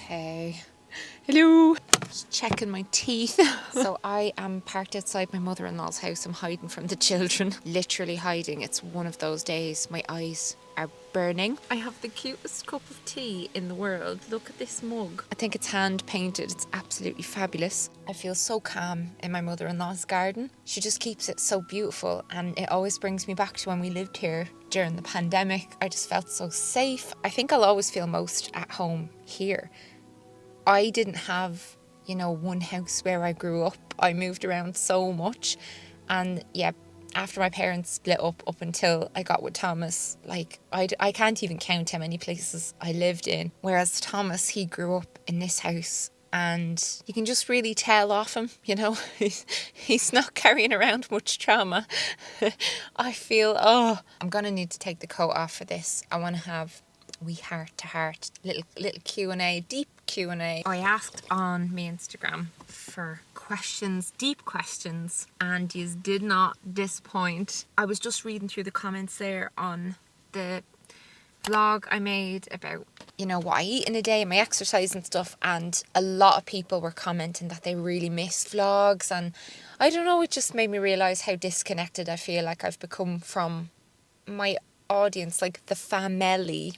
Hey. Hello. Just checking my teeth. So I am parked outside my mother-in-law's house. I'm hiding from the children. Literally hiding. It's one of those days. My eyes are burning. I have the cutest cup of tea in the world. Look at this mug. I think it's hand painted. It's absolutely fabulous. I feel so calm in my mother-in-law's garden. She just keeps it so beautiful, and it always brings me back to when we lived here during the pandemic. I just felt so safe. I think I'll always feel most at home here. I didn't have, one house where I grew up. I moved around so much. And yeah, after my parents split up until I got with Thomas, I can't even count how many places I lived in. Whereas Thomas, he grew up in this house, and you can just really tell off him, he's not carrying around much trauma. I feel, I'm going to need to take the coat off for this. I want to have wee heart-to-heart, little Q&A, deep Q&A. I asked on my Instagram for questions, deep questions, and you did not disappoint. I was just reading through the comments there on the vlog I made about, what I eat in a day, my exercise and stuff, and a lot of people were commenting that they really miss vlogs, and I don't know, it just made me realise how disconnected I feel like I've become from my audience, like the family.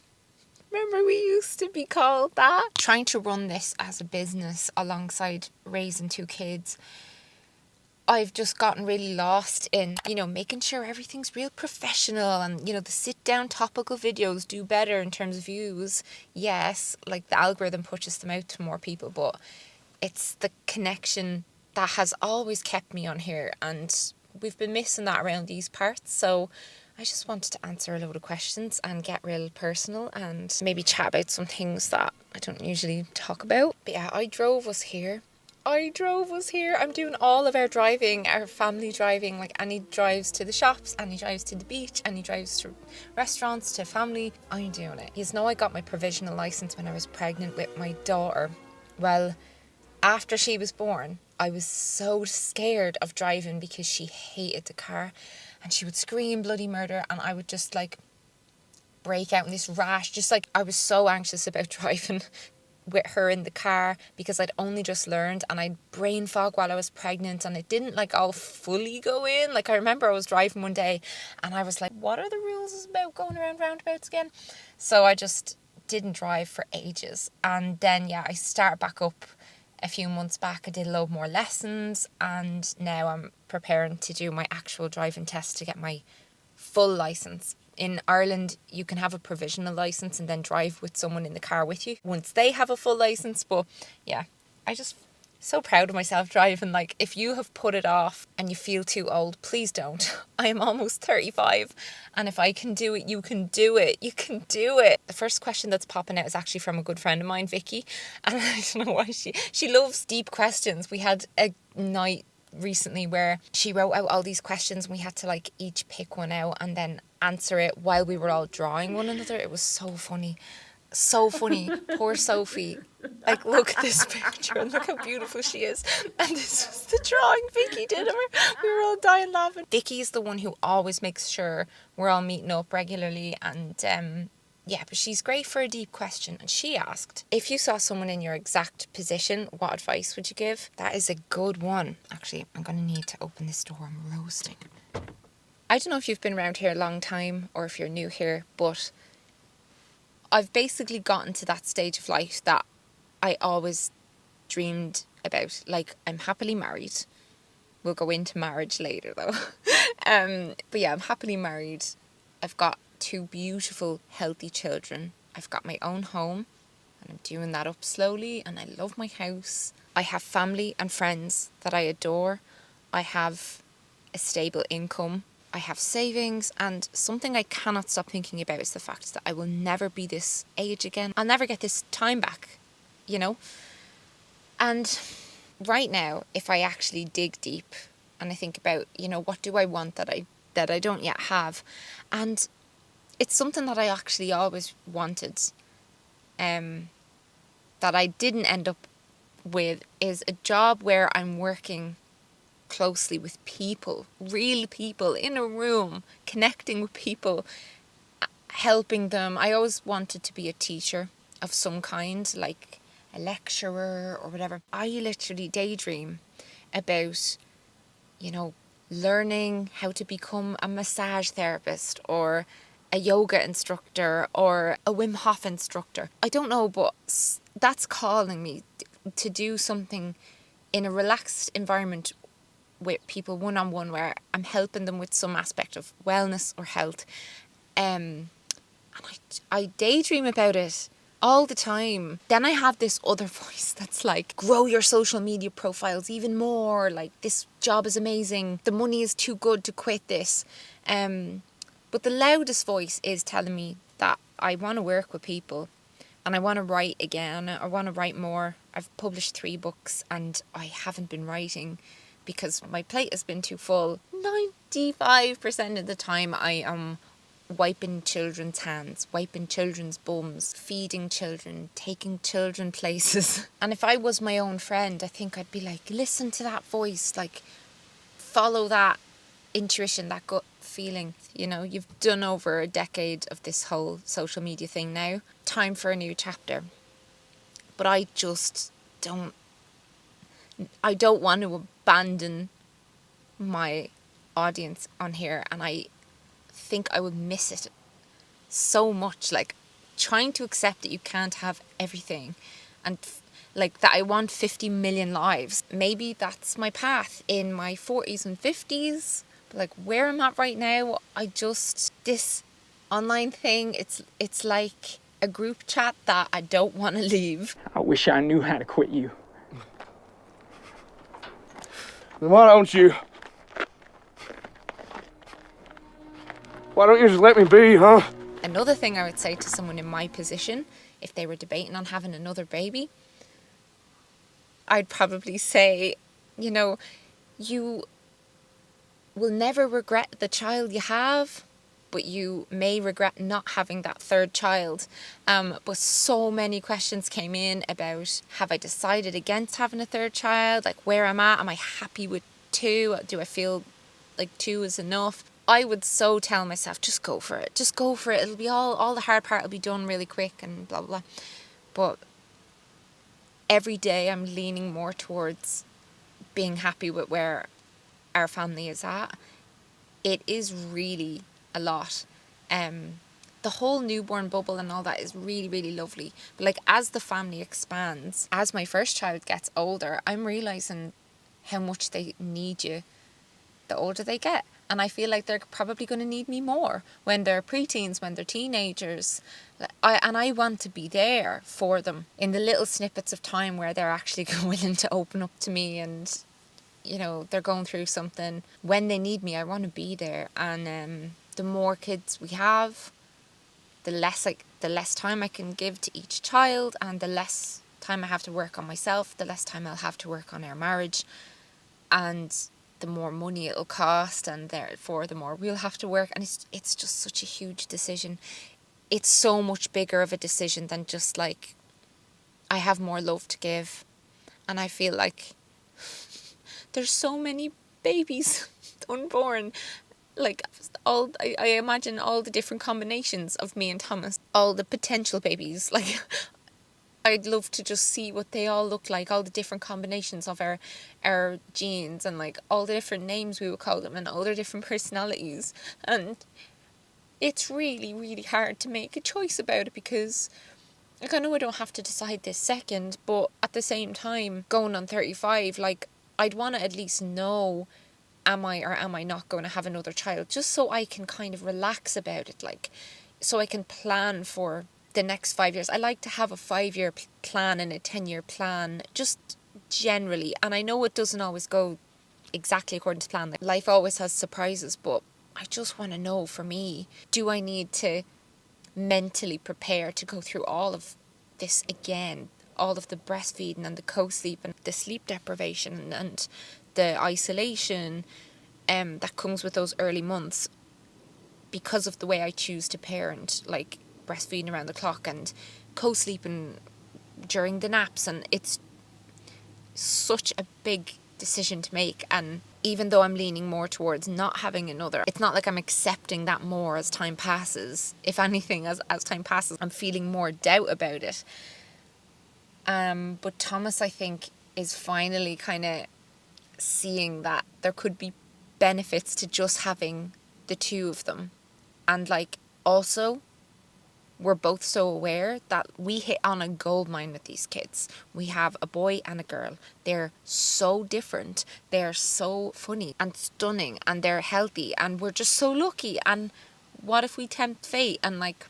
Remember we used to be called that? Trying to run this as a business alongside raising 2 kids, I've just gotten really lost in, making sure everything's real professional, and, the sit-down topical videos do better in terms of views. Yes, like the algorithm pushes them out to more people, but it's the connection that has always kept me on here, and we've been missing that around these parts. So I just wanted to answer a load of questions and get real personal and maybe chat about some things that I don't usually talk about. But yeah, I drove us here. I'm doing all of our driving, our family driving. Like, Annie drives to the shops, Annie drives to the beach, Annie drives to restaurants, to family. I'm doing it. You know, I got my provisional license when I was pregnant with my daughter. Well, after she was born, I was so scared of driving because she hated the car. And she would scream bloody murder, and I would just break out in this rash. I was so anxious about driving with her in the car because I'd only just learned, and I'd brain fog while I was pregnant, and it didn't all fully go in. I remember I was driving one day and I was like, what are the rules about going around roundabouts again? So I just didn't drive for ages. And then I started back up a few months back. I did a load more lessons, and now I'm preparing to do my actual driving test to get my full license. In Ireland, you can have a provisional license and then drive with someone in the car with you once they have a full license. But yeah, I just so proud of myself driving. If you have put it off and you feel too old, please don't. I am almost 35, and if I can do it, you can do it. You can do it. The first question that's popping out is actually from a good friend of mine, Vicky, and I don't know why she loves deep questions. We had a night recently where she wrote out all these questions, and we had to each pick one out and then answer it while we were all drawing one another. It was so funny. Poor Sophie. Look at this picture and look how beautiful she is. And this was the drawing Vicky did of her. We were all dying laughing. Vicky is the one who always makes sure we're all meeting up regularly, and but she's great for a deep question. And she asked, if you saw someone in your exact position, what advice would you give? That is a good one. Actually, I'm going to need to open this door. I'm roasting. I don't know if you've been around here a long time or if you're new here, but I've basically gotten to that stage of life that I always dreamed about. I'm happily married. We'll go into marriage later though. But yeah, I'm happily married. I've got 2 beautiful, healthy children. I've got my own home, and I'm doing that up slowly, and I love my house. I have family and friends that I adore. I have a stable income. I have savings, and something I cannot stop thinking about is the fact that I will never be this age again. I'll never get this time back, And right now, if I actually dig deep and I think about, what do I want that I don't yet have, and it's something that I actually always wanted, that I didn't end up with, is a job where I'm working closely with people, real people in a room, connecting with people, helping them. I always wanted to be a teacher of some kind, like a lecturer or whatever. I literally daydream about, you know, learning how to become a massage therapist or a yoga instructor or a Wim Hof instructor. I don't know, but that's calling me to do something in a relaxed environment with people one-on-one, where I'm helping them with some aspect of wellness or health. And I daydream about it all the time. Then I have this other voice that's like, grow your social media profiles even more. Like, this job is amazing. The money is too good to quit this. But the loudest voice is telling me that I want to work with people and I want to write again. I want to write more. I've published 3 books and I haven't been writing because my plate has been too full. 95% of the time I am wiping children's hands, wiping children's bums, feeding children, taking children places. And if I was my own friend, I think I'd be like, listen to that voice, like, follow that intuition, that gut feeling. You know, you've done over a decade of this whole social media thing now. Time for a new chapter. But I just don't want to abandon my audience on here, and I think I would miss it so much. Like, trying to accept that you can't have everything, and like that I want 50 million lives. Maybe that's my path in my 40s and 50s, but like where I'm at right now, this online thing, it's like a group chat that I don't want to leave. I wish I knew how to quit you. Then why don't you just let me be, huh? Another thing I would say to someone in my position, if they were debating on having another baby, I'd probably say, you know, you will never regret the child you have, but you may regret not having that third child. But so many questions came in about, have I decided against having a third child? Like, where I'm at, am I happy with 2? Do I feel like 2 is enough? I would so tell myself, just go for it. Just go for it. It'll be all the hard part will be done really quick and blah, blah, blah. But every day I'm leaning more towards being happy with where our family is at. It is really a lot. The whole newborn bubble and all that is really, really lovely. But like, as the family expands, as my first child gets older, I'm realising how much they need you the older they get. And I feel like they're probably going to need me more when they're preteens, when they're teenagers. I want to be there for them in the little snippets of time where they're actually willing to open up to me, and, you know, they're going through something. When they need me, I want to be there. And the more kids we have, the less time I can give to each child, and the less time I have to work on myself, the less time I'll have to work on our marriage. And the more money it'll cost, and therefore the more we'll have to work. And it's just such a huge decision. It's so much bigger of a decision than just like, I have more love to give. And I feel like there's so many babies unborn. Like, I imagine all the different combinations of me and Thomas, all the potential babies. Like, I'd love to just see what they all look like, all the different combinations of our genes, and like all the different names we would call them, and all their different personalities. And it's really, really hard to make a choice about it, because like, I know I don't have to decide this second, but at the same time, going on 35, like, I'd want to at least know, am I or am I not going to have another child, just so I can kind of relax about it, like, so I can plan for the next 5 years. I like to have a 5-year plan and a 10-year plan, just generally. And I know it doesn't always go exactly according to plan. Like, life always has surprises, but I just want to know, for me, do I need to mentally prepare to go through all of this again? All of the breastfeeding and the co-sleep and the sleep deprivation and the isolation that comes with those early months, because of the way I choose to parent, like breastfeeding around the clock and co-sleeping during the naps. And it's such a big decision to make. And even though I'm leaning more towards not having another, it's not like I'm accepting that more as time passes. If anything, as time passes, I'm feeling more doubt about it. But Thomas, I think, is finally kind of seeing that there could be benefits to just having the two of them. And like, also, we're both so aware that we hit on a goldmine with these kids. We have a boy and a girl. They're so different. They're so funny and stunning, and they're healthy, and we're just so lucky. And what if we tempt fate? And like,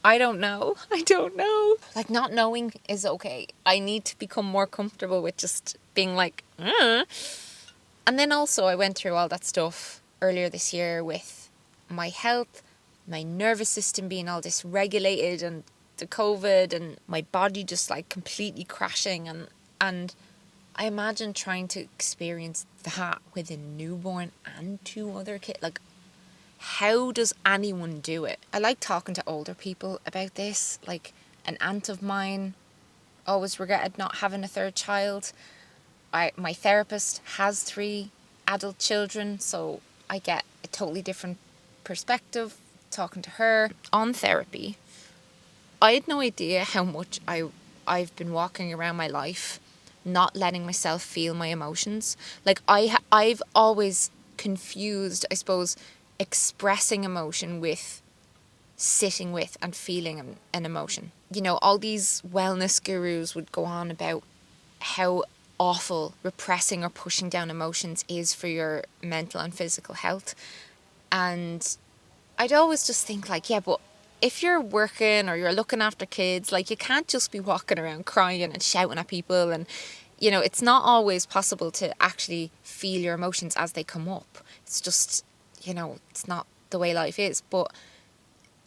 I don't know. I don't know. Like, not knowing is okay. I need to become more comfortable with just being like, And then also I went through all that stuff earlier this year with my health, my nervous system being all dysregulated, and the COVID, and my body just like completely crashing. And I imagine trying to experience that with a newborn and two other kids. Like, how does anyone do it? I like talking to older people about this. Like, an aunt of mine always regretted not having a third child. My therapist has 3 adult children, so I get a totally different perspective talking to her on therapy. I had no idea how much I've been walking around my life not letting myself feel my emotions. Like, I've always confused, I suppose, expressing emotion with sitting with and feeling an emotion. You know, all these wellness gurus would go on about how awful repressing or pushing down emotions is for your mental and physical health. And I'd always just think like, yeah, but if you're working or you're looking after kids, like, you can't just be walking around crying and shouting at people. And, you know, it's not always possible to actually feel your emotions as they come up. It's just, you know, it's not the way life is. But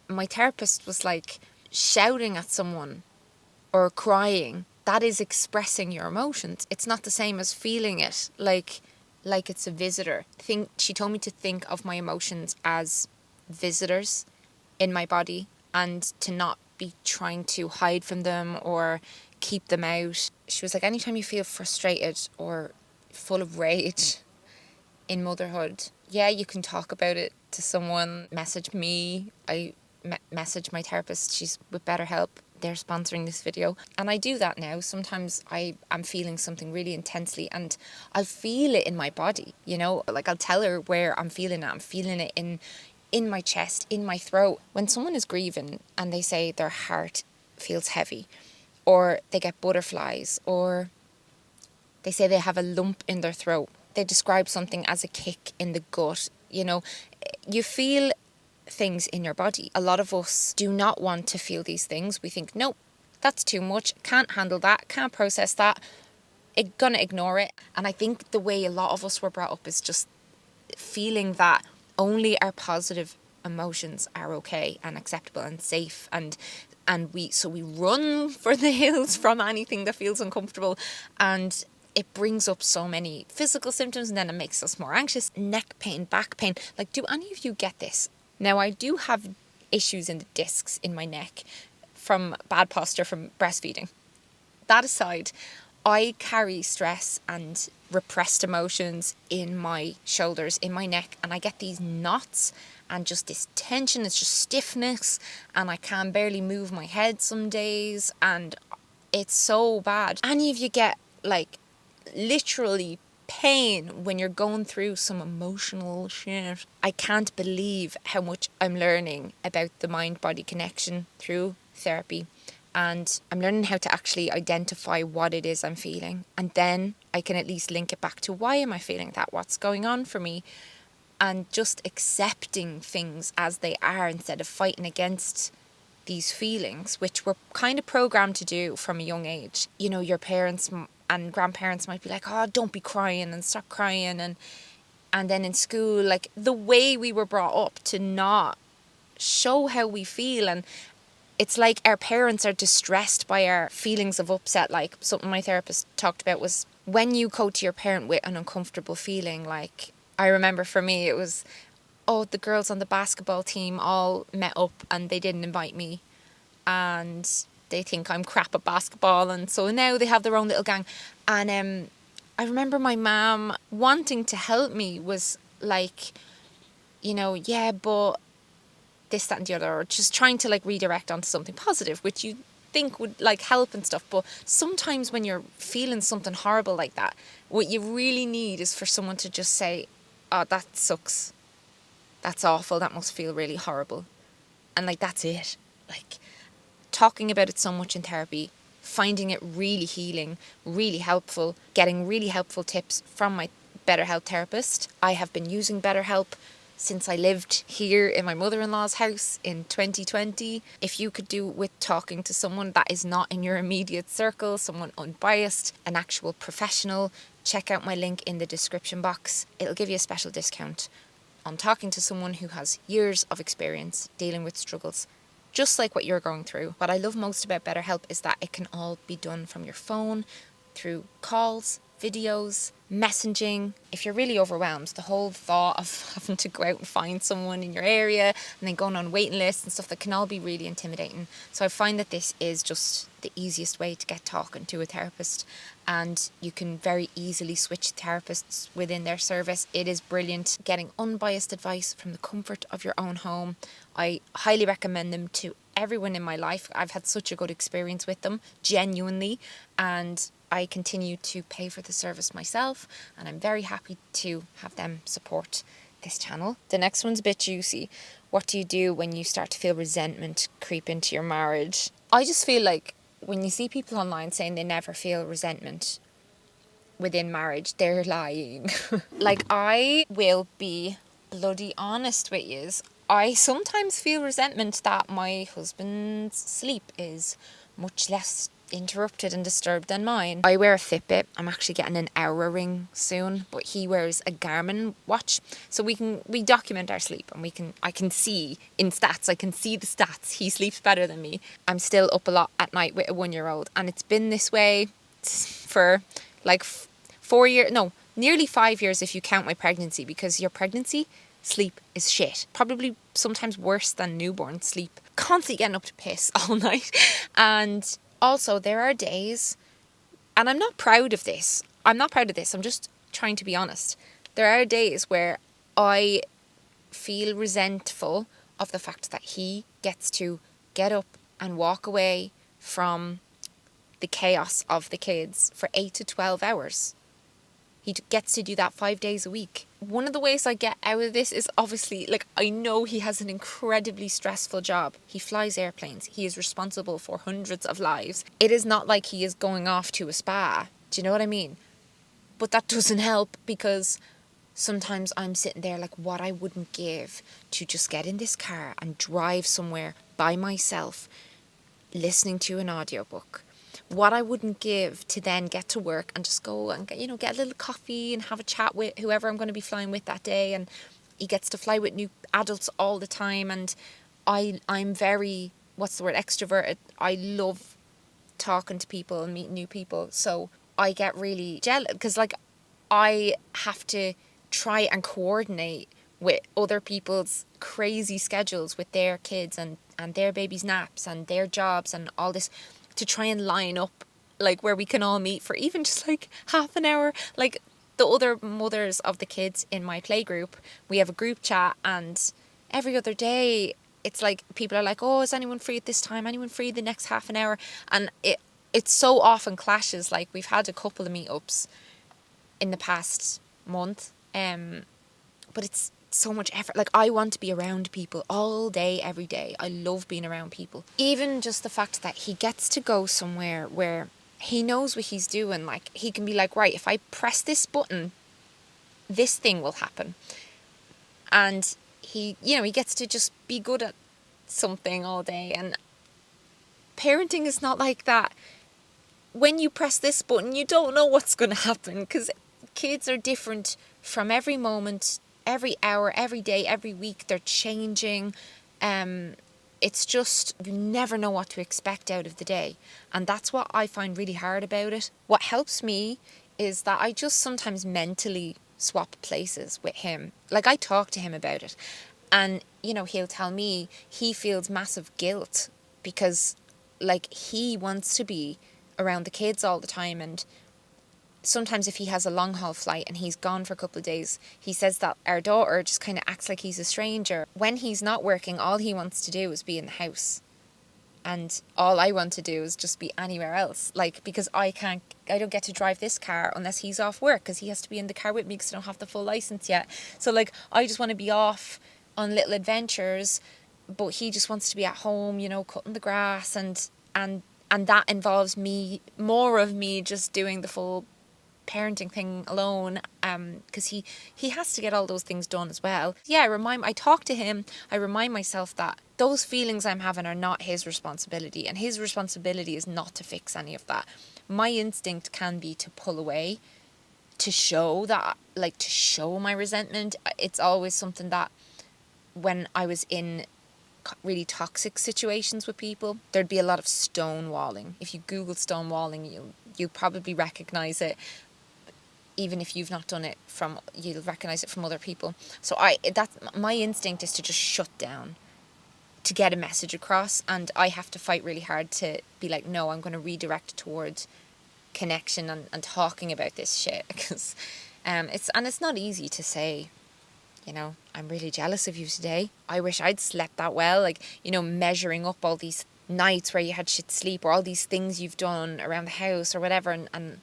my therapist was like, shouting at someone or crying, that is expressing your emotions. It's not the same as feeling it like it's a visitor. She told me to think of my emotions as visitors in my body, and to not be trying to hide from them or keep them out. She was like, anytime you feel frustrated or full of rage in motherhood, yeah, you can talk about it to someone. Message me. I message my therapist. She's with Betterhelp. They're sponsoring this video. And I do that now. Sometimes I'm feeling something really intensely and I'll feel it in my body, you know? Like, I'll tell her where I'm feeling it. I'm feeling it in my chest, in my throat. When someone is grieving and they say their heart feels heavy, or they get butterflies, or they say they have a lump in their throat, they describe something as a kick in the gut, you know, you feel things in your body. A lot of us do not want to feel these things. We think, nope, that's too much, can't handle that, can't process that, gonna ignore it. And I think the way a lot of us were brought up is just feeling that only our positive emotions are okay and acceptable and safe, and we run for the hills from anything that feels uncomfortable, and it brings up so many physical symptoms, and then it makes us more anxious. Neck pain, back pain. Like, do any of you get this? Now, I do have issues in the discs in my neck from bad posture from breastfeeding. That aside, I carry stress and repressed emotions in my shoulders, in my neck, and I get these knots and just this tension. It's just stiffness, and I can barely move my head some days, and it's so bad. Any of you get, like, literally pain when you're going through some emotional shit? I can't believe how much I'm learning about the mind-body connection through therapy, and I'm learning how to actually identify what it is I'm feeling, and then I can at least link it back to why am I feeling that, what's going on for me, and just accepting things as they are instead of fighting against these feelings, which we're kind of programmed to do from a young age. You know, your parents and grandparents might be like, oh, don't be crying and stop crying, and then in school, like, the way we were brought up to not show how we feel, and it's like our parents are distressed by our feelings of upset. Like, something my therapist talked about was when you go to your parent with an uncomfortable feeling. Like, I remember for me it was, oh, the girls on the basketball team all met up and they didn't invite me, and they think I'm crap at basketball, and so now they have their own little gang. And I remember my mum wanting to help me, was like, you know, yeah, but this, that and the other, or just trying to, like, redirect onto something positive, which you think would like help and stuff. But sometimes when you're feeling something horrible like that, what you really need is for someone to just say, oh, that sucks. That's awful. That must feel really horrible. And like, that's it. Like, talking about it so much in therapy, finding it really healing, really helpful, getting really helpful tips from my Betterhelp therapist. I have been using Betterhelp since I lived here in my mother-in-law's house in 2020. If you could do with talking to someone that is not in your immediate circle, someone unbiased, an actual professional, check out my link in the description box. It'll give you a special discount on talking to someone who has years of experience dealing with struggles just like what you're going through. What I love most about BetterHelp is that it can all be done from your phone, through calls, videos, messaging. If you're really overwhelmed, the whole thought of having to go out and find someone in your area and then going on waiting lists and stuff, that can all be really intimidating. So I find that this is just the easiest way to get talking to a therapist, and you can very easily switch therapists within their service. It is brilliant. Getting unbiased advice from the comfort of your own home. I highly recommend them to everyone in my life. I've had such a good experience with them, genuinely, and I continue to pay for the service myself, and I'm very happy to have them support this channel. The next one's a bit juicy. What do you do when you start to feel resentment creep into your marriage? I just feel like when you see people online saying they never feel resentment within marriage, they're lying. Like, I will be bloody honest with yous. I sometimes feel resentment that my husband's sleep is much less interrupted and disturbed than mine. I wear a Fitbit. I'm actually getting an Oura ring soon, but he wears a Garmin watch. So we document our sleep, and I can see in stats, I can see the stats. He sleeps better than me. I'm still up a lot at night with a 1-year-old, and it's been this way for like 4 years, no, nearly 5 years if you count my pregnancy, because your pregnancy sleep is shit. Probably sometimes worse than newborn sleep. Constantly getting up to piss all night. And also, there are days, and I'm not proud of this. I'm just trying to be honest. There are days where I feel resentful of the fact that he gets to get up and walk away from the chaos of the kids for 8 to 12 hours. He gets to do that 5 days a week. One of the ways I get out of this is obviously, like, I know he has an incredibly stressful job. He flies airplanes. He is responsible for hundreds of lives. It is not like he is going off to a spa. Do you know what I mean? But that doesn't help, because sometimes I'm sitting there like, what I wouldn't give to just get in this car and drive somewhere by myself, listening to an audiobook. What I wouldn't give to then get to work and just go and get a little coffee and have a chat with whoever I'm going to be flying with that day. And he gets to fly with new adults all the time. And I'm very, extroverted. I love talking to people and meeting new people. So I get really jealous, because like, I have to try and coordinate with other people's crazy schedules with their kids and their babies' naps and their jobs and all this, to try and line up like where we can all meet for even just like half an hour. Like, the other mothers of the kids in my playgroup, we have a group chat, and every other day it's like people are like, oh, is anyone free at this time? Anyone free the next half an hour? And it so often clashes. Like, we've had a couple of meetups in the past month, but it's so much effort. Like, I want to be around people all day, every day. I love being around people. Even just the fact that he gets to go somewhere where he knows what he's doing. Like, he can be like, right, if I press this button, this thing will happen. And he gets to just be good at something all day. And parenting is not like that. When you press this button, you don't know what's going to happen, because kids are different from every moment, every hour, every day, every week. They're changing. It's just, you never know what to expect out of the day. And that's what I find really hard about it. What helps me is that I just sometimes mentally swap places with him. Like, I talk to him about it. And, he'll tell me he feels massive guilt because, like, he wants to be around the kids all the time. And sometimes if he has a long haul flight and he's gone for a couple of days, he says that our daughter just kind of acts like he's a stranger. When he's not working, all he wants to do is be in the house. And all I want to do is just be anywhere else. Like, because I don't get to drive this car unless he's off work, because he has to be in the car with me because I don't have the full license yet. So like, I just want to be off on little adventures, but he just wants to be at home, you know, cutting the grass, and that involves more of me just doing the full parenting thing alone, because he has to get all those things done as well. Yeah, I talk to him, I remind myself that those feelings I'm having are not his responsibility, and his responsibility is not to fix any of that. My instinct can be to pull away, to show my resentment. It's always something that when I was in really toxic situations with people, there'd be a lot of stonewalling. If you Google stonewalling, you'll probably recognize it. Even if you've not done it, you'll recognize it from other people. So my instinct is to just shut down, to get a message across, and I have to fight really hard to be like, no, I'm going to redirect towards connection and talking about this shit, because it's not easy to say, you know, I'm really jealous of you today. I wish I'd slept that well. Like, you know, measuring up all these nights where you had shit sleep, or all these things you've done around the house or whatever, and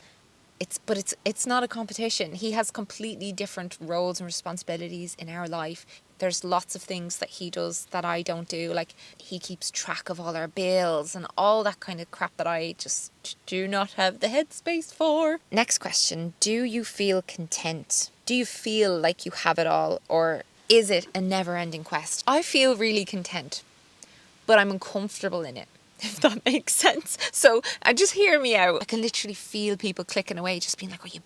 it's not a competition. He has completely different roles and responsibilities in our life. There's lots of things that he does that I don't do. Like, he keeps track of all our bills and all that kind of crap that I just do not have the headspace for. Next question. Do you feel content? Do you feel like you have it all, or is it a never-ending quest? I feel really content, but I'm uncomfortable in it, if that makes sense. So just hear me out. I can literally feel people clicking away, just being like, oh, you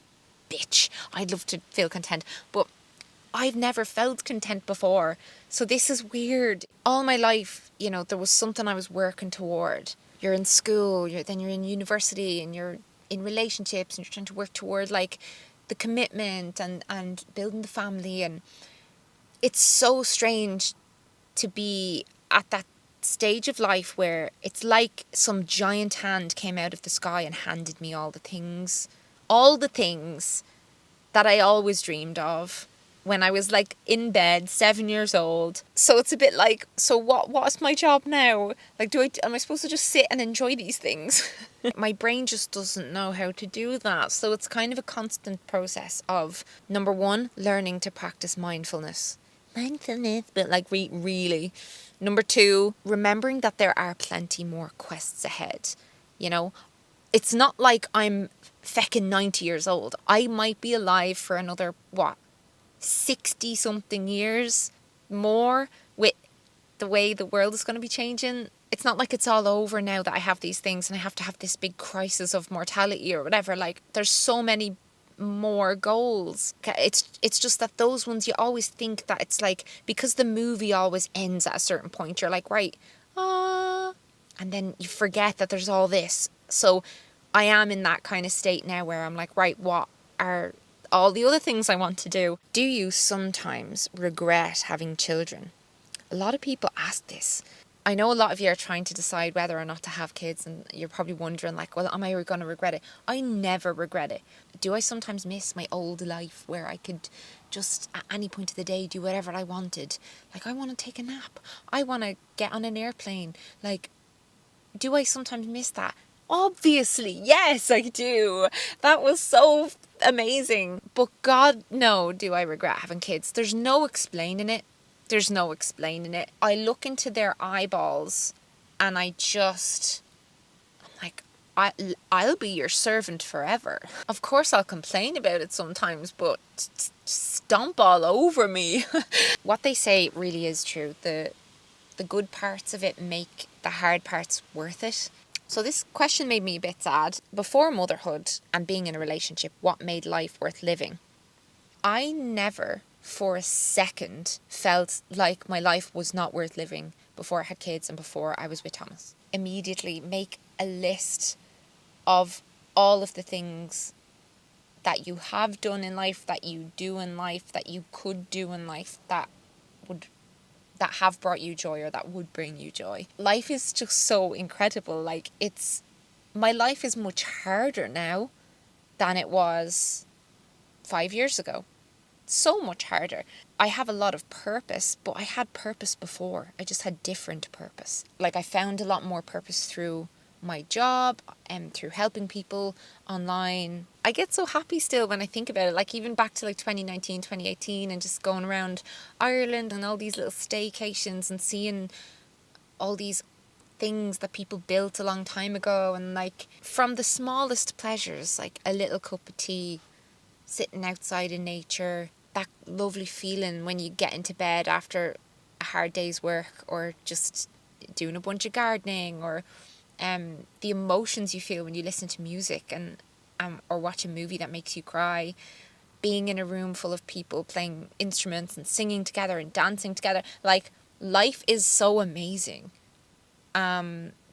bitch. I'd love to feel content, but I've never felt content before. So this is weird. All my life, you know, there was something I was working toward. You're in school, then you're in university, and you're in relationships, and you're trying to work toward like the commitment and building the family. And it's so strange to be at that stage of life where it's like some giant hand came out of the sky and handed me all the things that I always dreamed of when I was like in bed, 7 years old. So it's a bit like, so what's my job now? Like, am I supposed to just sit and enjoy these things? My brain just doesn't know how to do that. So it's kind of a constant process of, number one, learning to practice mindfulness, but like really. Number two, remembering that there are plenty more quests ahead. You know, it's not like I'm feckin' 90 years old. I might be alive for another, 60 something years more, with the way the world is going to be changing. It's not like it's all over now that I have these things and I have to have this big crisis of mortality or whatever. Like, there's so many more goals. It's just that those ones, you always think that it's like, because the movie always ends at a certain point, you're like, right, and then you forget that there's all this. So I am in that kind of state now where I'm like, right, what are all the other things I want to do? Do you sometimes regret having children? A lot of people ask this. I know a lot of you are trying to decide whether or not to have kids, and you're probably wondering like, well, am I going to regret it? I never regret it. Do I sometimes miss my old life where I could just at any point of the day do whatever I wanted? Like, I want to take a nap. I want to get on an airplane. Like, do I sometimes miss that? Obviously, yes, I do. That was so amazing. But God, no, do I regret having kids? There's no explaining it. I look into their eyeballs and I'm like, I'll be your servant forever. Of course I'll complain about it sometimes, but stomp all over me. What they say really is true. The good parts of it make the hard parts worth it. So this question made me a bit sad. Before motherhood and being in a relationship, what made life worth living? I never for a second felt like my life was not worth living before I had kids and before I was with Thomas. Immediately make a list of all of the things that you have done in life, that you do in life, that you could do in life, that have brought you joy or that would bring you joy. Life is just so incredible. Like, my life is much harder now than it was 5 years ago. So much harder. I have a lot of purpose, but I had purpose before. I just had different purpose. Like I found a lot more purpose through my job and through helping people online. I get so happy still when I think about it, like even back to like 2019, 2018 and just going around Ireland and all these little staycations and seeing all these things that people built a long time ago, and like from the smallest pleasures, like a little cup of tea, sitting outside in nature, that lovely feeling when you get into bed after a hard day's work, or just doing a bunch of gardening, or the emotions you feel when you listen to music and or watch a movie that makes you cry, being in a room full of people playing instruments and singing together and dancing together. Like, life is so amazing.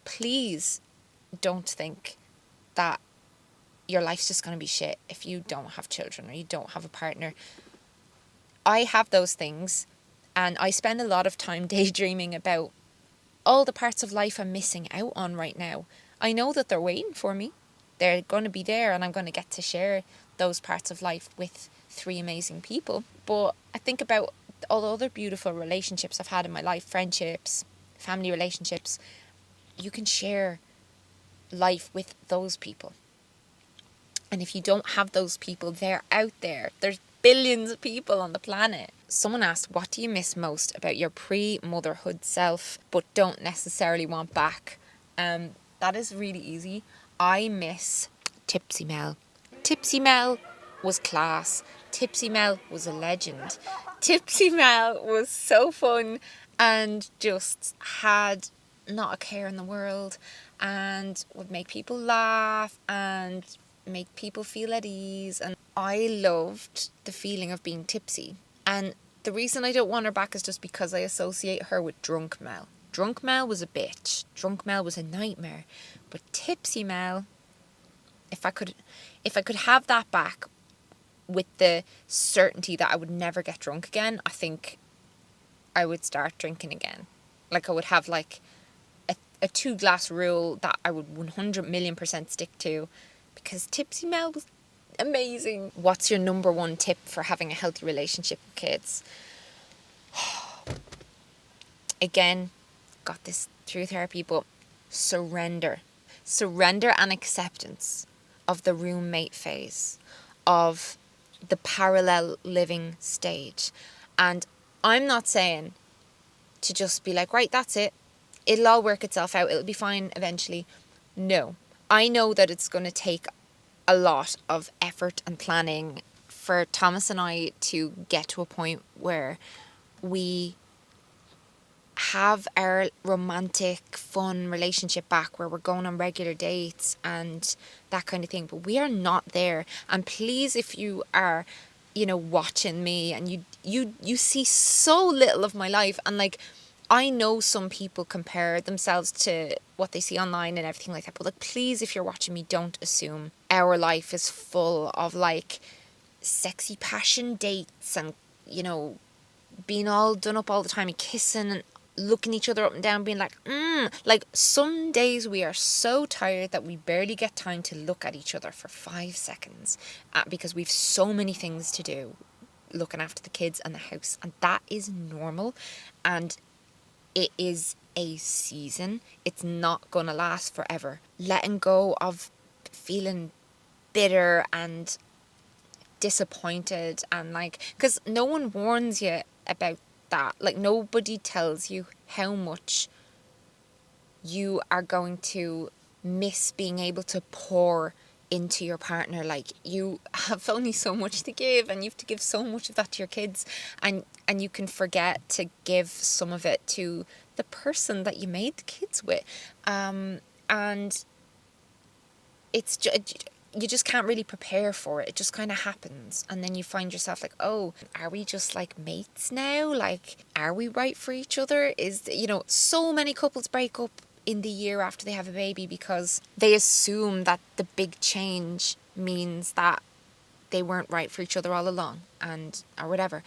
Please don't think that your life's just going to be shit if you don't have children or you don't have a partner. I have those things, and I spend a lot of time daydreaming about all the parts of life I'm missing out on right now. I know that they're waiting for me. They're going to be there, and I'm going to get to share those parts of life with 3 amazing people. But I think about all the other beautiful relationships I've had in my life, friendships, family relationships. You can share life with those people. And if you don't have those people, they're out there. There's billions of people on the planet. Someone asked, what do you miss most about your pre-motherhood self, but don't necessarily want back? That is really easy. I miss Tipsy Mel. Tipsy Mel was class. Tipsy Mel was a legend. Tipsy Mel was so fun and just had not a care in the world and would make people laugh and make people feel at ease. And I loved the feeling of being tipsy. And the reason I don't want her back is just because I associate her with Drunk Mel. Drunk Mel was a bitch. Drunk Mel was a nightmare. But Tipsy Mel, if I could have that back with the certainty that I would never get drunk again, I think I would start drinking again. Like, I would have like a 2-glass rule that I would 100,000,000% stick to, because Tipsy Mel was amazing. What's your number one tip for having a healthy relationship with kids? Again, got this through therapy, but surrender. Surrender and acceptance of the roommate phase, of the parallel living stage. And I'm not saying to just be like, right, that's it. It'll all work itself out. It'll be fine eventually. No. I know that it's going to take a lot of effort and planning for Thomas and I to get to a point where we have our romantic, fun relationship back, where we're going on regular dates and that kind of thing. But we are not there. And please, if you are, watching me and you see so little of my life, and like, I know some people compare themselves to what they see online and everything like that, but like, please, if you're watching me, don't assume our life is full of like sexy passion dates and, being all done up all the time and kissing and looking each other up and down, being like, Like, some days we are so tired that we barely get time to look at each other for 5 seconds because we've so many things to do, looking after the kids and the house, and that is normal. And it is a season. It's not going to last forever. Letting go of feeling bitter and disappointed, and like, because no one warns you about that. Like, nobody tells you how much you are going to miss being able to pour into your partner. Like, you have only so much to give, and you have to give so much of that to your kids, and you can forget to give some of it to the person that you made the kids with, and it's you just can't really prepare for it. It just kind of happens, and then you find yourself like, oh, are we just like mates now? Like, are we right for each other? So many couples break up in the year after they have a baby because they assume that the big change means that they weren't right for each other all along, or whatever.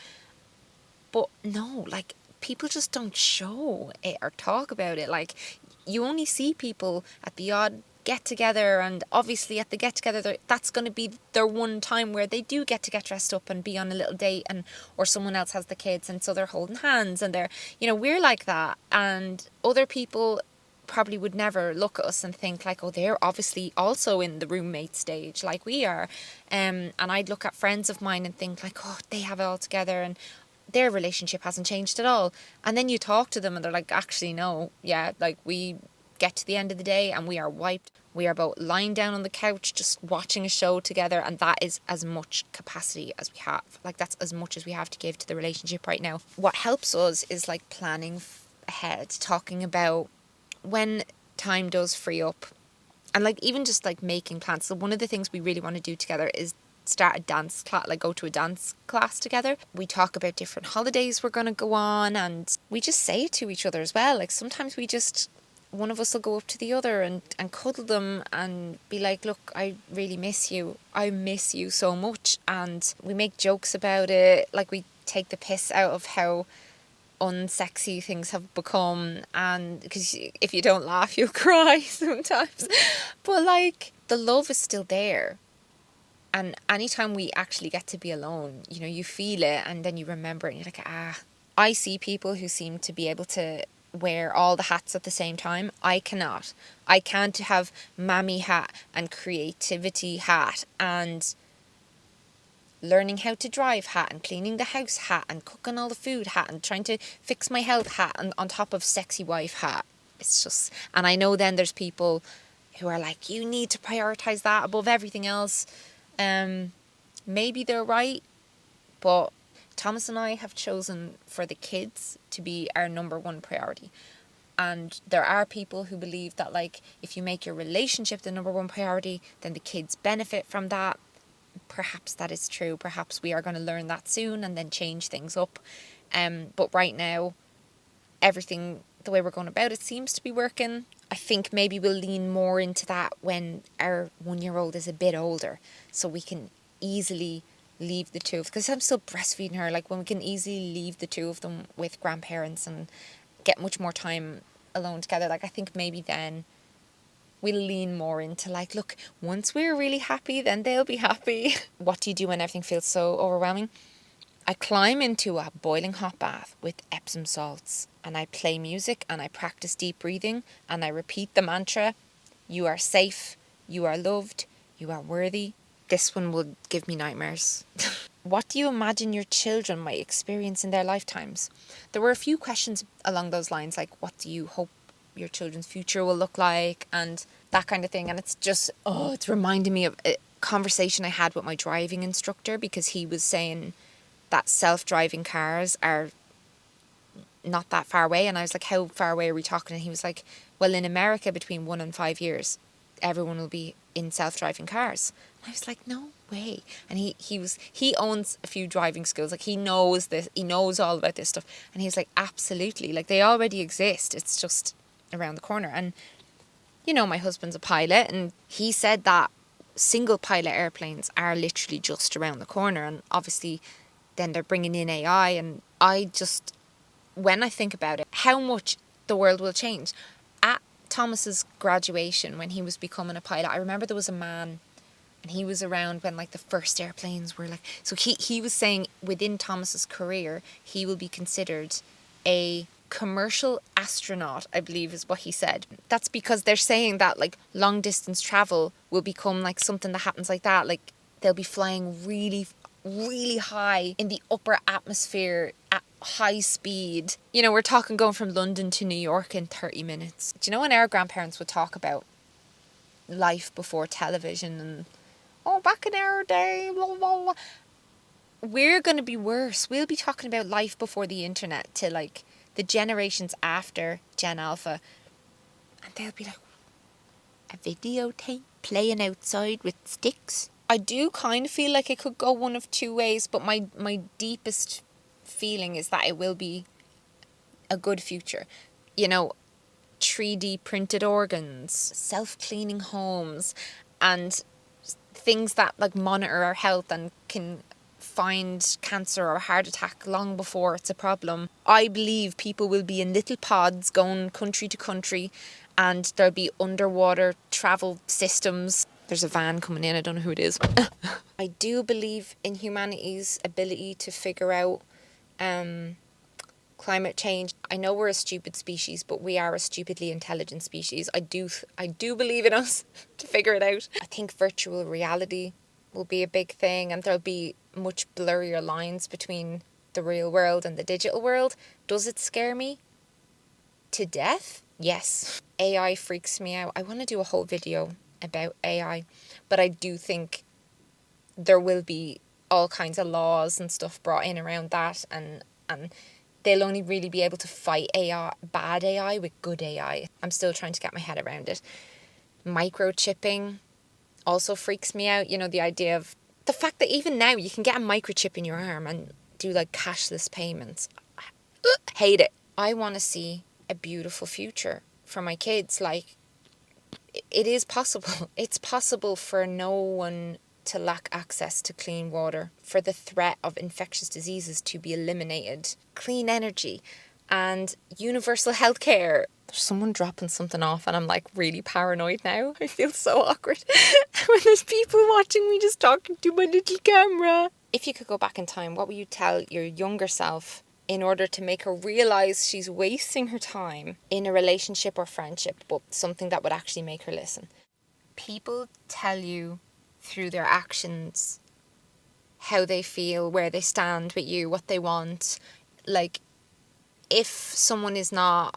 But no, like, people just don't show it or talk about it. Like, you only see people at the odd get together, and obviously at the get together that's going to be their one time where they do get to get dressed up and be on a little date, and or someone else has the kids and so they're holding hands and they're, you know, we're like that. And other people probably would never look at us and think like, oh, they're obviously also in the roommate stage like we are. And I'd look at friends of mine and think like, oh, they have it all together and their relationship hasn't changed at all. And then you talk to them and they're like, actually, no, yeah, like we get to the end of the day and we are wiped. We are both lying down on the couch just watching a show together, and that is as much capacity as we have. Like that's as much as we have to give to the relationship right now. What helps us is like planning ahead, talking about when time does free up, and like even just like making plans. So one of the things we really want to do together is start a dance class, like go to a dance class together. We talk about different holidays we're going to go on, and we just say it to each other as well. Like sometimes we just, one of us will go up to the other and cuddle them and be like, look, I really miss you. I miss you so much. And we make jokes about it. Like we take the piss out of how unsexy things have become, and because if you don't laugh you'll cry sometimes. But like the love is still there. And anytime we actually get to be alone, you know, you feel it and then you remember it and you're like, I see people who seem to be able to wear all the hats at the same time. I cannot. I can't have mammy hat and creativity hat and learning how to drive hat and cleaning the house hat and cooking all the food hat and trying to fix my health hat and on top of sexy wife hat. It's just, and I know then there's people who are like, you need to prioritise that above everything else. Maybe they're right, but Thomas and I have chosen for the kids to be our number one priority. And there are people who believe that like if you make your relationship the number one priority, then the kids benefit from that. Perhaps that is true. Perhaps we are going to learn that soon and then change things up. But right now, everything, the way we're going about it seems to be working. I think maybe we'll lean more into that when our 1-year-old is a bit older, so we can easily leave the two of, because I'm still breastfeeding her, like when we can easily leave the two of them with grandparents and get much more time alone together. Like I think maybe then we'll lean more into like, look, once we're really happy, then they'll be happy. What do you do when everything feels so overwhelming? I climb into a boiling hot bath with Epsom salts and I play music and I practice deep breathing and I repeat the mantra, you are safe, you are loved, you are worthy. This one will give me nightmares. What do you imagine your children might experience in their lifetimes? There were a few questions along those lines, like what do you hope your children's future will look like and that kind of thing. And it's just, it's reminding me of a conversation I had with my driving instructor, because he was saying that self-driving cars are not that far away. And I was like, how far away are we talking? And he was like, well, in America, between 1 and 5 years, everyone will be in self-driving cars. And I was like, no way. And he owns a few driving schools. Like he knows this, he knows all about this stuff. And he's like, absolutely. Like they already exist. It's just around the corner. And, you know, my husband's a pilot and he said that single pilot airplanes are literally just around the corner. And obviously then they're bringing in AI, and I just, when I think about it, how much the world will change. At Thomas's graduation, when he was becoming a pilot, I remember there was a man, and he was around when like the first airplanes were like, so he was saying within Thomas's career, he will be considered a commercial astronaut, I believe is what he said. That's because they're saying that like long distance travel will become like something that happens like that. Like they'll be flying really, really high in the upper atmosphere at high speed. You know, we're talking going from London to New York in 30 minutes. Do you know when our grandparents would talk about life before television and, oh, back in our day, blah, blah, blah. We're going to be worse. We'll be talking about life before the internet to like the generations after Gen Alpha. And they'll be like, a videotape playing outside with sticks. I do kind of feel like it could go one of two ways, but my deepest feeling is that it will be a good future. You know, 3D printed organs, self-cleaning homes, and things that like monitor our health and can find cancer or heart attack long before it's a problem. I believe people will be in little pods going country to country and there'll be underwater travel systems. There's a van coming in, I don't know who it is. I do believe in humanity's ability to figure out climate change. I know we're a stupid species, but we are a stupidly intelligent species. I do believe in us to figure it out. I think virtual reality will be a big thing, and there'll be much blurrier lines between the real world and the digital world. Does it scare me to death? Yes. AI freaks me out. I want to do a whole video about AI, but I do think there will be all kinds of laws and stuff brought in around that, and they'll only really be able to fight AI, bad AI, with good AI. I'm still trying to get my head around it. Microchipping also freaks me out. You know, the idea of the fact that even now you can get a microchip in your arm and do like cashless payments. Hate it. I want to see a beautiful future for my kids. Like, it is possible. It's possible for no one to lack access to clean water, for the threat of infectious diseases to be eliminated, clean energy, and universal healthcare. There's someone dropping something off and I'm like really paranoid now. I feel so awkward when there's people watching me just talking to my little camera. If you could go back in time, what would you tell your younger self in order to make her realise she's wasting her time in a relationship or friendship, but something that would actually make her listen? People tell you through their actions how they feel, where they stand with you, what they want. Like, if someone is not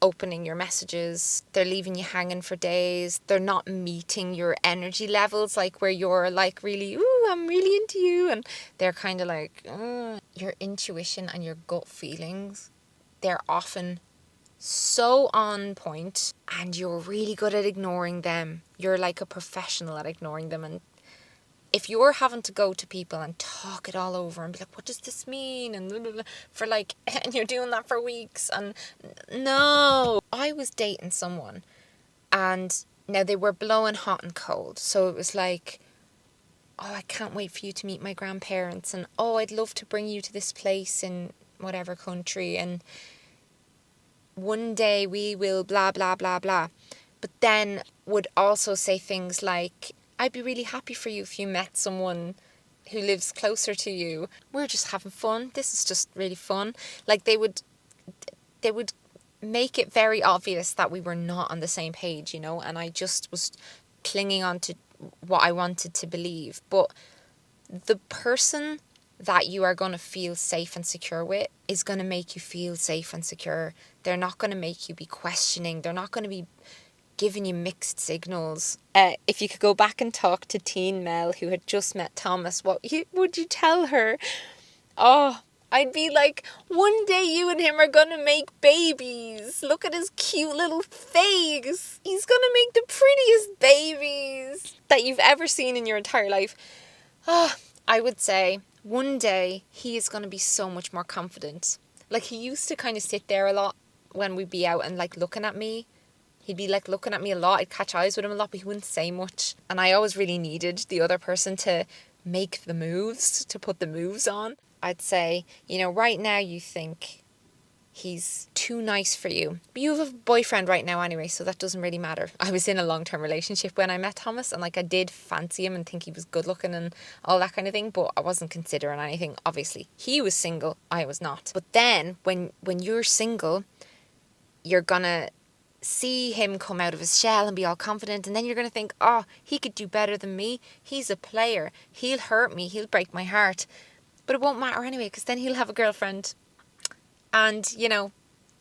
opening your messages, they're leaving you hanging for days, they're not meeting your energy levels, like where you're like really, ooh, I'm really into you, and they're kind of like, your intuition and your gut feelings, they're often so on point, and you're really good at ignoring them. You're like a professional at ignoring them. And if you're having to go to people and talk it all over and be like, what does this mean? And blah, blah, blah, for like, and you're doing that for weeks. And no, I was dating someone, and now they were blowing hot and cold. So it was like, oh, I can't wait for you to meet my grandparents. And oh, I'd love to bring you to this place in whatever country. And one day we will blah, blah, blah, blah. But then would also say things like, I'd be really happy for you if you met someone who lives closer to you. We're just having fun. This is just really fun. Like, they would make it very obvious that we were not on the same page, you know, and I just was clinging on to what I wanted to believe. But the person that you are going to feel safe and secure with is going to make you feel safe and secure. They're not going to make you be questioning. They're not going to be giving you mixed signals. If you could go back and talk to teen Mel who had just met Thomas, what would you tell her? Oh, I'd be like, one day you and him are going to make babies. Look at his cute little face. He's going to make the prettiest babies that you've ever seen in your entire life. Oh, I would say one day he is going to be so much more confident. Like, he used to kind of sit there a lot when we'd be out and like looking at me. He'd be like looking at me a lot. I'd catch eyes with him a lot, but he wouldn't say much. And I always really needed the other person to make the moves, to put the moves on. I'd say, you know, right now you think he's too nice for you. But you have a boyfriend right now anyway, so that doesn't really matter. I was in a long-term relationship when I met Thomas, and like I did fancy him and think he was good looking and all that kind of thing, but I wasn't considering anything, obviously. He was single, I was not. But then when you're single, you're gonna see him come out of his shell and be all confident, and then you're going to think, oh, he could do better than me. He's a player. He'll hurt me. He'll break my heart. But it won't matter anyway, because then he'll have a girlfriend. And, you know,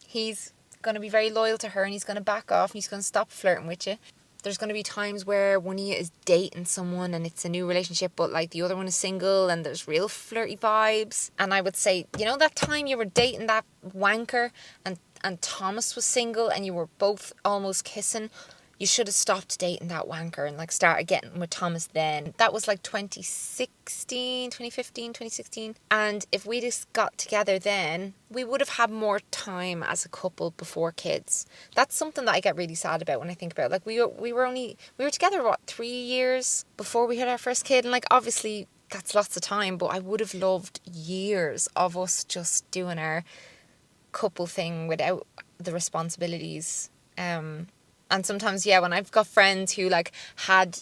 he's going to be very loyal to her, and he's going to back off, and he's going to stop flirting with you. There's going to be times where one of you is dating someone and it's a new relationship, but like the other one is single and there's real flirty vibes. And I would say, you know, that time you were dating that wanker and Thomas was single and you were both almost kissing, you should have stopped dating that wanker and like started getting with Thomas then. That was like 2016, 2015, 2016. And if we just got together then, we would have had more time as a couple before kids. That's something that I get really sad about when I think about it. Like we were together, what, 3 years before we had our first kid? And like, obviously that's lots of time, but I would have loved years of us just doing our couple thing without the responsibilities. And sometimes, yeah, when I've got friends who like had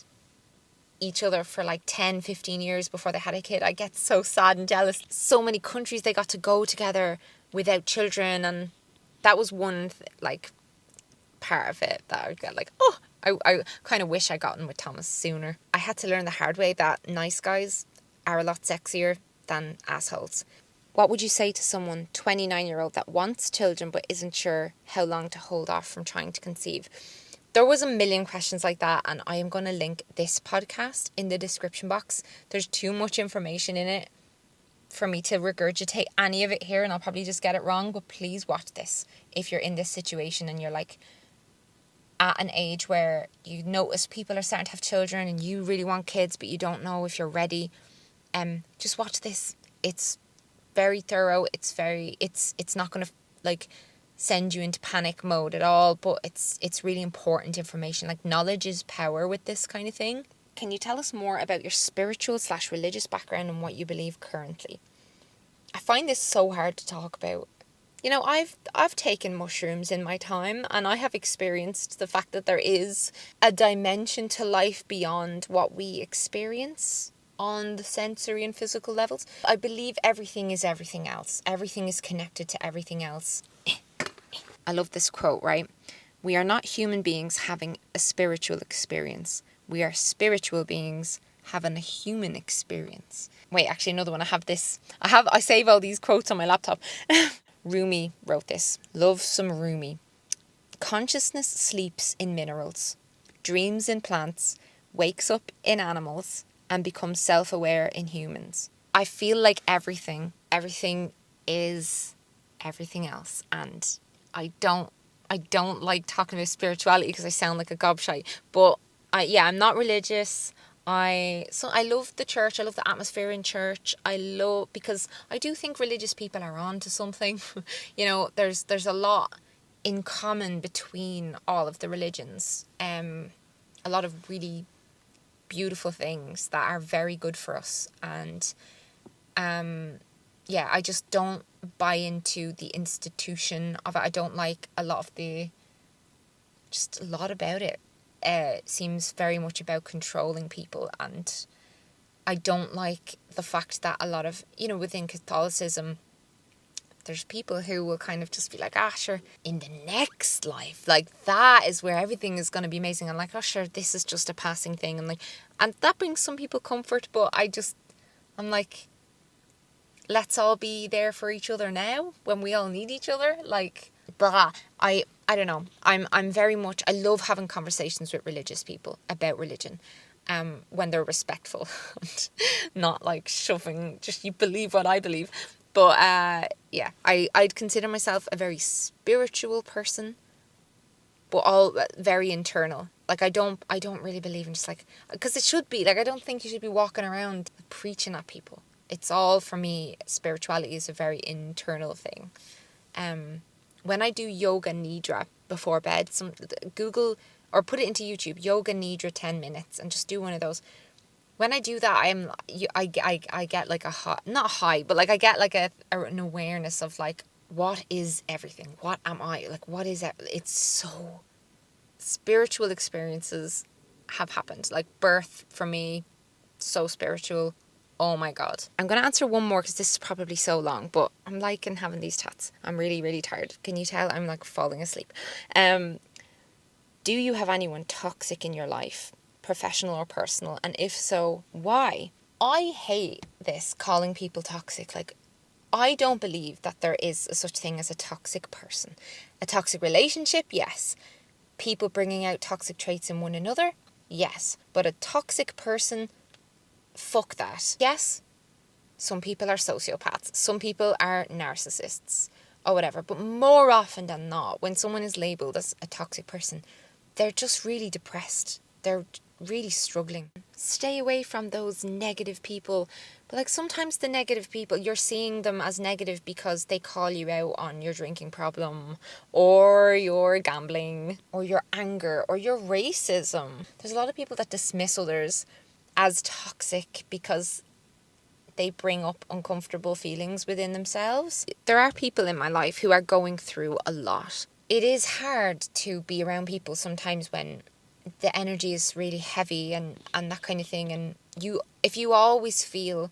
each other for like 10, 15 years before they had a kid, I get so sad and jealous. So many countries they got to go together without children, and that was one like part of it that I would get like, oh, I kind of wish I gotten with Thomas sooner. I had to learn the hard way that nice guys are a lot sexier than assholes. What would you say to someone 29-year-old that wants children but isn't sure how long to hold off from trying to conceive? There was a million questions like that, and I am going to link this podcast in the description box. There's too much information in it for me to regurgitate any of it here, and I'll probably just get it wrong, but please watch this if you're in this situation and you're like at an age where you notice people are starting to have children and you really want kids but you don't know if you're ready. Just watch this. It's very thorough. It's not going to like send you into panic mode at all, but it's really important information. Like, knowledge is power with this kind of thing. Can you tell us more about your spiritual/religious background and what you believe currently? I find this so hard to talk about. You know, I've taken mushrooms in my time, and I have experienced the fact that there is a dimension to life beyond what we experience on the sensory and physical levels. I believe everything is everything else. Everything is connected to everything else. I love this quote, right? We are not human beings having a spiritual experience. We are spiritual beings having a human experience. Wait, actually another one. I save all these quotes on my laptop. Rumi wrote this. Love some Rumi. Consciousness sleeps in minerals, dreams in plants, wakes up in animals, and becomes self-aware in humans. I feel like everything is everything else, and I don't like talking about spirituality because I sound like a gobshite, but I'm not religious. I love the church. I love the atmosphere in church. Because I do think religious people are on to something. You know, there's a lot in common between all of the religions. A lot of really beautiful things that are very good for us. And I just don't buy into the institution of it. I don't like a lot about it. Seems very much about controlling people, and I don't like the fact that a lot of, you know, within Catholicism, there's people who will kind of just be like, sure, in the next life, like that is where everything is going to be amazing. I'm like, sure, this is just a passing thing. And that brings some people comfort, but I'm like, let's all be there for each other now when we all need each other. Like, blah. I don't know. I'm very much, I love having conversations with religious people about religion. When they're respectful and not like shoving, just you believe what I believe. But I'd consider myself a very spiritual person, but all very internal. Like, I don't really believe in just like, because it should be like, I don't think you should be walking around preaching at people. It's all, for me, spirituality is a very internal thing. When I do yoga nidra before bed, Google or put it into YouTube, yoga nidra 10 minutes, and just do one of those. When I do that, I get like a high, not high, but like I get like an awareness of like, what is everything? What am I? Like, what is it? It's so, spiritual experiences have happened. Like birth for me, so spiritual. Oh my God. I'm going to answer one more because this is probably so long, but I'm liking having these chats. I'm really, really tired. Can you tell? I'm like falling asleep. Do you have anyone toxic in your life, professional or personal? And if so, why? I hate this, calling people toxic. Like, I don't believe that there is a such thing as a toxic person. A toxic relationship, yes. People bringing out toxic traits in one another, yes. But a toxic person, fuck that. Yes, some people are sociopaths. Some people are narcissists or whatever. But more often than not, when someone is labelled as a toxic person, they're just really depressed. They're really struggling. Stay away from those negative people. But like, sometimes the negative people, you're seeing them as negative because they call you out on your drinking problem or your gambling or your anger or your racism. There's a lot of people that dismiss others as toxic because they bring up uncomfortable feelings within themselves. There are people in my life who are going through a lot. it is hard to be around people sometimes when the energy is really heavy and that kind of thing. And if you always feel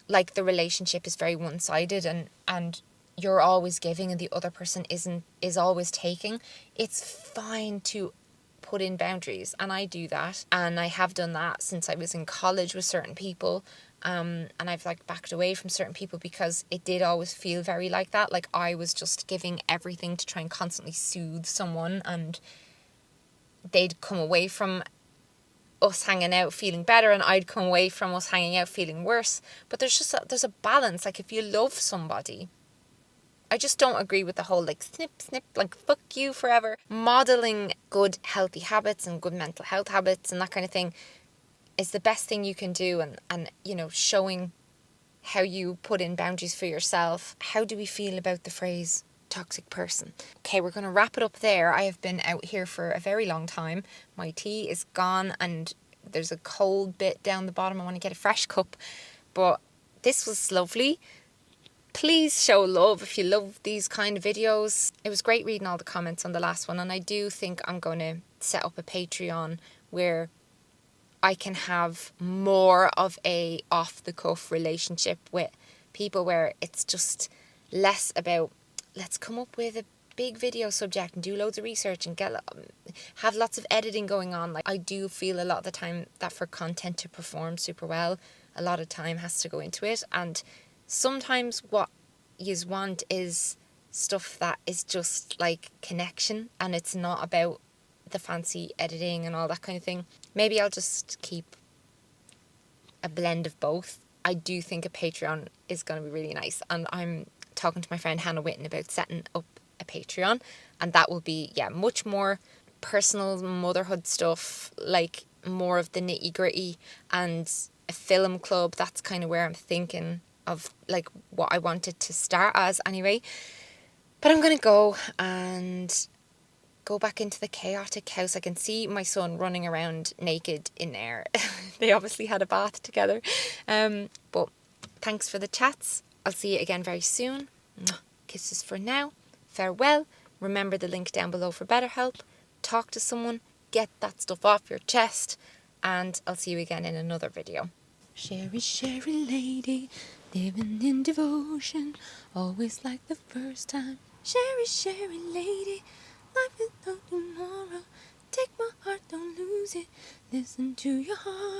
like the relationship is very one-sided and you're always giving and the other person is always taking, it's fine to put in boundaries. And I do that, and I have done that since I was in college with certain people, and I've like backed away from certain people because it did always feel very like that, like I was just giving everything to try and constantly soothe someone, and they'd come away from us hanging out feeling better and I'd come away from us hanging out feeling worse. But there's a balance. Like, if you love somebody, I just don't agree with the whole like snip snip, like fuck you forever. Modeling good healthy habits and good mental health habits and that kind of thing is the best thing you can do, and you know, showing how you put in boundaries for yourself. How do we feel about the phrase toxic person? Okay, we're going to wrap it up there. I have been out here for a very long time. My tea is gone and there's a cold bit down the bottom. I want to get a fresh cup. But this was lovely. Please show love if you love these kind of videos. It was great reading all the comments on the last one, and I do think I'm going to set up a Patreon where I can have more of a off-the-cuff relationship with people, where it's just less about let's come up with a big video subject and do loads of research and have lots of editing going on. Like, I do feel a lot of the time that for content to perform super well, a lot of time has to go into it, and sometimes what you want is stuff that is just like connection, and it's not about the fancy editing and all that kind of thing. Maybe I'll just keep a blend of both. I do think a Patreon is going to be really nice, and I'm talking to my friend Hannah Witten about setting up a Patreon, and that will be much more personal motherhood stuff, like more of the nitty gritty, and a film club. That's kind of where I'm thinking of, like, what I wanted to start as anyway. But I'm going to go and go back into the chaotic house. I can see my son running around naked in there. They obviously had a bath together. But thanks for the chats. I'll see you again very soon. Kisses for now. Farewell. Remember the link down below for Betterhelp. Talk to someone. Get that stuff off your chest. And I'll see you again in another video. Sherry, Sherry lady, living in devotion, always like the first time. Sherry, Sherry lady, life is no tomorrow. Take my heart, don't lose it. Listen to your heart.